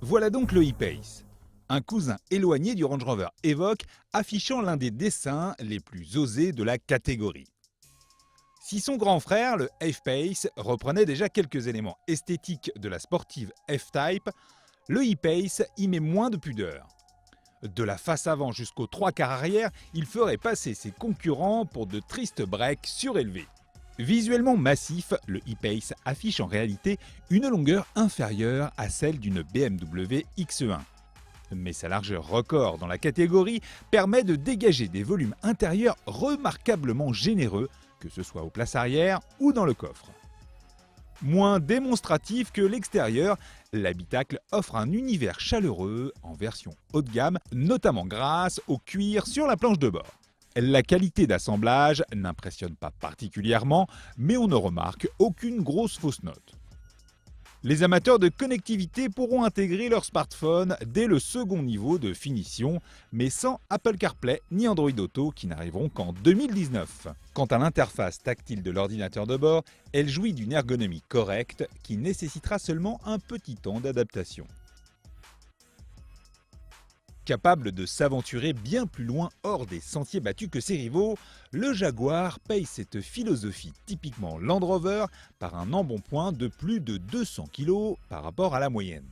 Voilà donc le E-Pace, un cousin éloigné du Range Rover Evoque affichant l'un des dessins les plus osés de la catégorie. Si son grand frère, le F-Pace, reprenait déjà quelques éléments esthétiques de la sportive F-Type, le E-Pace y met moins de pudeur. De la face avant jusqu'aux trois quarts arrière, il ferait passer ses concurrents pour de tristes breaks surélevés. Visuellement massif, le E-Pace affiche en réalité une longueur inférieure à celle d'une BMW X1. Mais sa largeur record dans la catégorie permet de dégager des volumes intérieurs remarquablement généreux, que ce soit aux places arrière ou dans le coffre. Moins démonstratif que l'extérieur, l'habitacle offre un univers chaleureux en version haut de gamme, notamment grâce au cuir sur la planche de bord. La qualité d'assemblage n'impressionne pas particulièrement, mais on ne remarque aucune grosse fausse note. Les amateurs de connectivité pourront intégrer leur smartphone dès le second niveau de finition, mais sans Apple CarPlay ni Android Auto qui n'arriveront qu'en 2019. Quant à l'interface tactile de l'ordinateur de bord, elle jouit d'une ergonomie correcte qui nécessitera seulement un petit temps d'adaptation. Capable de s'aventurer bien plus loin hors des sentiers battus que ses rivaux, le Jaguar paye cette philosophie typiquement Land Rover par un embonpoint de plus de 200 kg par rapport à la moyenne.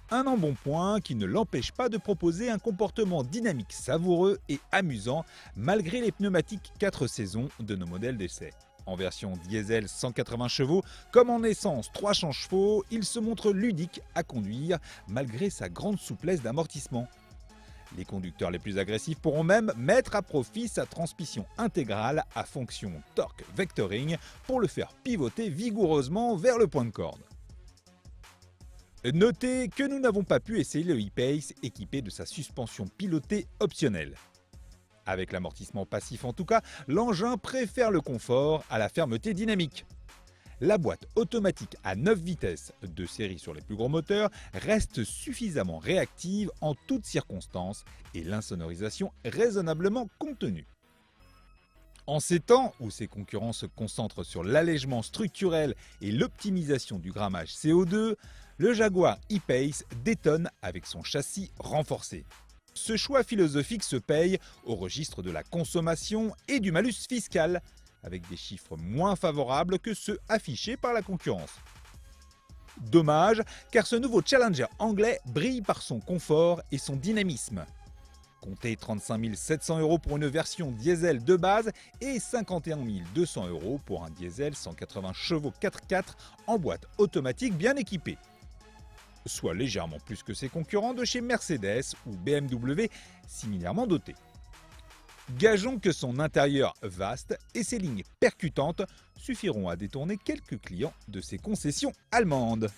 Un embonpoint qui ne l'empêche pas de proposer un comportement dynamique savoureux et amusant malgré les pneumatiques 4 saisons de nos modèles d'essai. En version diesel 180 chevaux, comme en essence 300 chevaux, il se montre ludique à conduire malgré sa grande souplesse d'amortissement. Les conducteurs les plus agressifs pourront même mettre à profit sa transmission intégrale à fonction torque vectoring pour le faire pivoter vigoureusement vers le point de corde. Notez que nous n'avons pas pu essayer le E-Pace équipé de sa suspension pilotée optionnelle. Avec l'amortissement passif en tout cas, l'engin préfère le confort à la fermeté dynamique. La boîte automatique à 9 vitesses, de série sur les plus gros moteurs, reste suffisamment réactive en toutes circonstances et l'insonorisation raisonnablement contenue. En ces temps où ses concurrents se concentrent sur l'allègement structurel et l'optimisation du grammage CO2, le Jaguar E-Pace détonne avec son châssis renforcé. Ce choix philosophique se paye au registre de la consommation et du malus fiscal, avec des chiffres moins favorables que ceux affichés par la concurrence. Dommage, car ce nouveau Challenger anglais brille par son confort et son dynamisme. Comptez 35 700 € pour une version diesel de base et 51 200 € pour un diesel 180 chevaux 4x4 en boîte automatique bien équipée. Soit légèrement plus que ses concurrents de chez Mercedes ou BMW similairement dotés. Gageons que son intérieur vaste et ses lignes percutantes suffiront à détourner quelques clients de ses concessions allemandes.